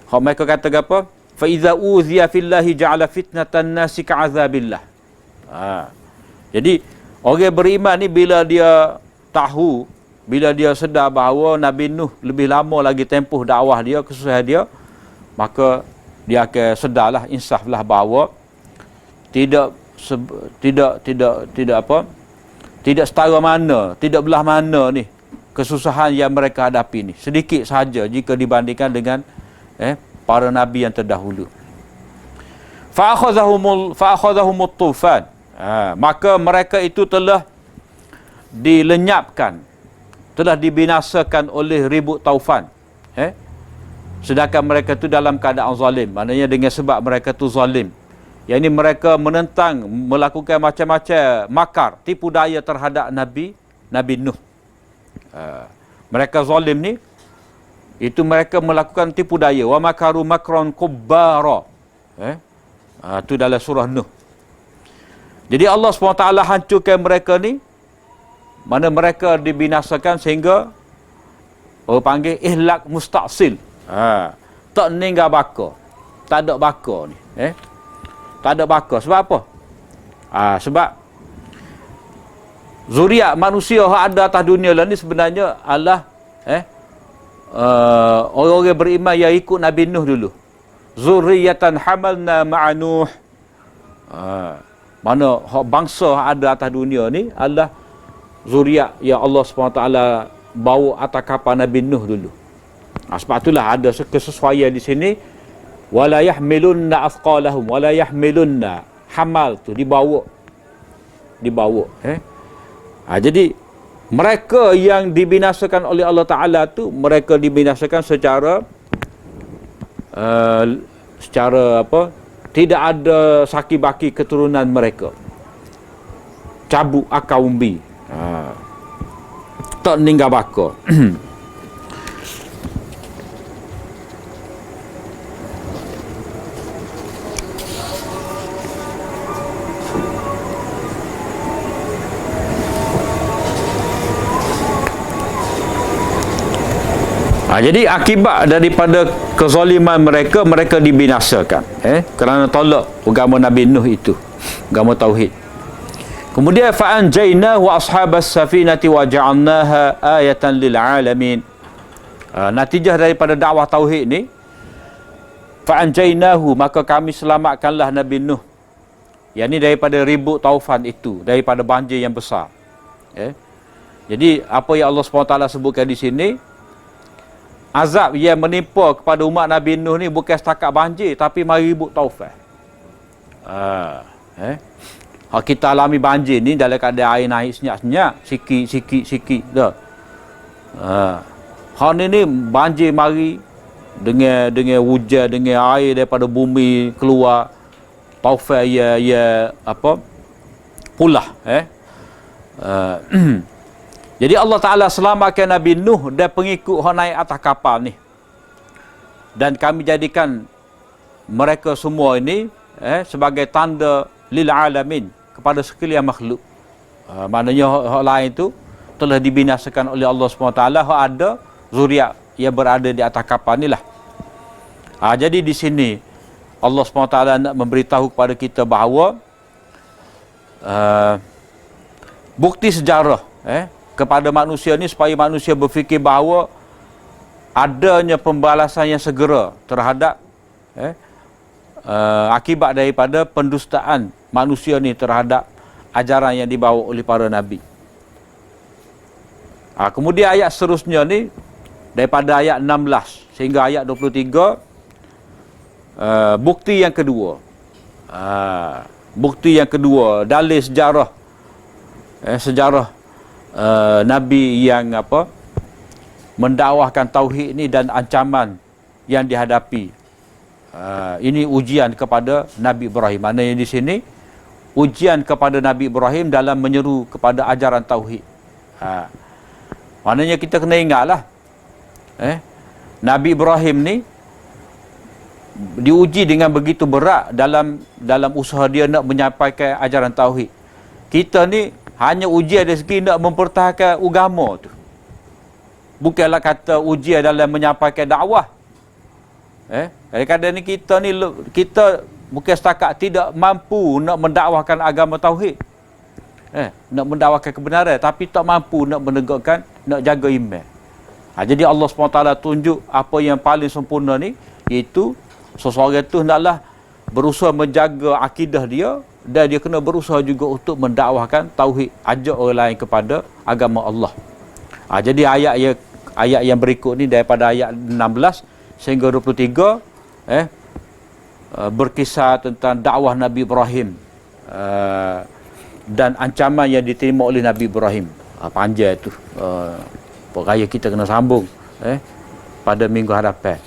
S1: hak mereka kata apa? Fa iza uziya fillahi ja'ala fitnatan nasi ka'azabillah. Jadi orang beriman ni bila dia tahu, bila dia sedar bahawa Nabi Nuh lebih lama lagi tempoh dakwah dia, kesusahan dia, maka dia akan sedarlah, insaflah bahawa tidak setara mana, tidak belah mana ni kesusahan yang mereka hadapi ni. Sedikit sahaja jika dibandingkan dengan para nabi yang terdahulu. Fa akhadhahumut tufan. Maka mereka itu telah dilenyapkan, telah dibinasakan oleh ribut taufan. Sedangkan mereka itu dalam keadaan zalim. Maknanya dengan sebab mereka itu zalim. Yang ini mereka menentang, melakukan macam-macam makar, tipu daya terhadap Nabi Nuh. Mereka zalim ni, itu mereka melakukan tipu daya. Wa makaru makron kubbara. Itu dalam surah Nuh. Jadi Allah SWT hancurkan mereka ni, mana mereka dibinasakan sehingga orang panggil ihlak musta'sil. Tak meninggal baka. Tak ada baka ni. Tak ada baka. Sebab apa? Sebab zuriat manusia yang ada atas dunia lah ni sebenarnya adalah orang-orang beriman yang ikut Nabi Nuh dulu. Zuriyatan hamalna ma'anuh. Mana bangsa yang ada atas dunia ni adalah zuriat yang Allah SWT bawa atas kapal Nabi Nuh dulu. Sebab itulah ada kesesuaian di sini. Wala yahmilunna athqalahum, wala yahmilunna, hamal tu dibawa. Jadi mereka yang dibinasakan oleh Allah Ta'ala tu, mereka dibinasakan secara tidak ada saki-baki keturunan mereka. Cabuk akal umbi. Tak meninggal baka. Jadi akibat daripada kezaliman mereka, mereka dibinasakan kerana tolak agama Nabi Nuh itu, agama tauhid. Kemudian fa'anjaynahu ashabas safinati wa ja'alnaha ayatan lil alamin. Natijah daripada dakwah tauhid ni, fa'anjaynahu, maka kami selamatkanlah Nabi Nuh. Yang ni daripada ribut taufan itu, daripada banjir yang besar. Jadi apa yang Allah SWT sebutkan di sini, azab yang menimpa kepada umat Nabi Nuh ni bukan setakat banjir, tapi mari ribut taufan. Kita alami banjir ni dalam keadaan air naik senyap-senyap, sikit dah. Ni banjir mari dengan hujan, dengan air daripada bumi keluar, taufan ya pulah. Jadi Allah Ta'ala selamatkan Nabi Nuh dan pengikut yang naik atas kapal ni. Dan kami jadikan mereka semua ini sebagai tanda lil alamin, kepada sekalian makhluk. Maknanya hak lain itu telah dibinasakan oleh Allah SWT. Hak ada zuriat yang berada di atas kapal ni lah. Jadi di sini Allah SWT nak memberitahu kepada kita bahawa bukti sejarah kepada manusia ni, supaya manusia berfikir bahawa adanya pembalasan yang segera terhadap akibat daripada pendustaan manusia ni terhadap ajaran yang dibawa oleh para nabi. Kemudian ayat seterusnya ni, daripada ayat 16 sehingga ayat 23, bukti yang kedua. Bukti yang kedua, dalil sejarah Nabi yang mendakwahkan tauhid ni dan ancaman yang dihadapi. Ini ujian kepada Nabi Ibrahim. Maknanya di sini ujian kepada Nabi Ibrahim dalam menyeru kepada ajaran tauhid. Maknanya kita kena ingatlah, Nabi Ibrahim ni diuji dengan begitu berat dalam usaha dia nak menyampaikan ajaran tauhid. Kita ni Hanya ujian dari segi nak mempertahankan agama tu. Bukanlah kata ujian dalam menyampaikan dakwah. Kadang-kadang ni kita bukan setakat tidak mampu nak mendakwahkan agama tauhid. Nak mendakwahkan kebenaran, tapi tak mampu nak menegakkan, nak jaga iman. Jadi Allah SWT tunjuk apa yang paling sempurna ni, iaitu seseorang tu hendaklah berusaha menjaga akidah dia, dan dia kena berusaha juga untuk mendakwahkan tauhid, ajak orang lain kepada agama Allah. Jadi ayat yang berikut ni daripada ayat 16 sehingga 23 berkisah tentang dakwah Nabi Ibrahim dan ancaman yang diterima oleh Nabi Ibrahim. Panjang tu. Peraya kita kena sambung pada minggu hadapan.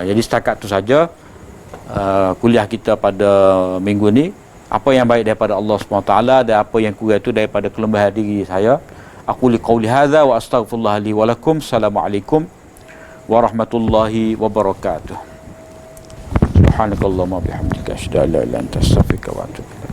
S1: Jadi setakat tu saja kuliah kita pada minggu ni. Apa yang baik daripada Allah SWT dan apa yang kurang itu daripada kelembahan diri saya. Aku liqauli hadza wa astaghfirullah li wa lakum. Assalamualaikum warahmatullahi wabarakatuh. Subhanakallahumma bihamdika asyhadu an la ilaha illa anta astaghfiruka wa atubu ilaik.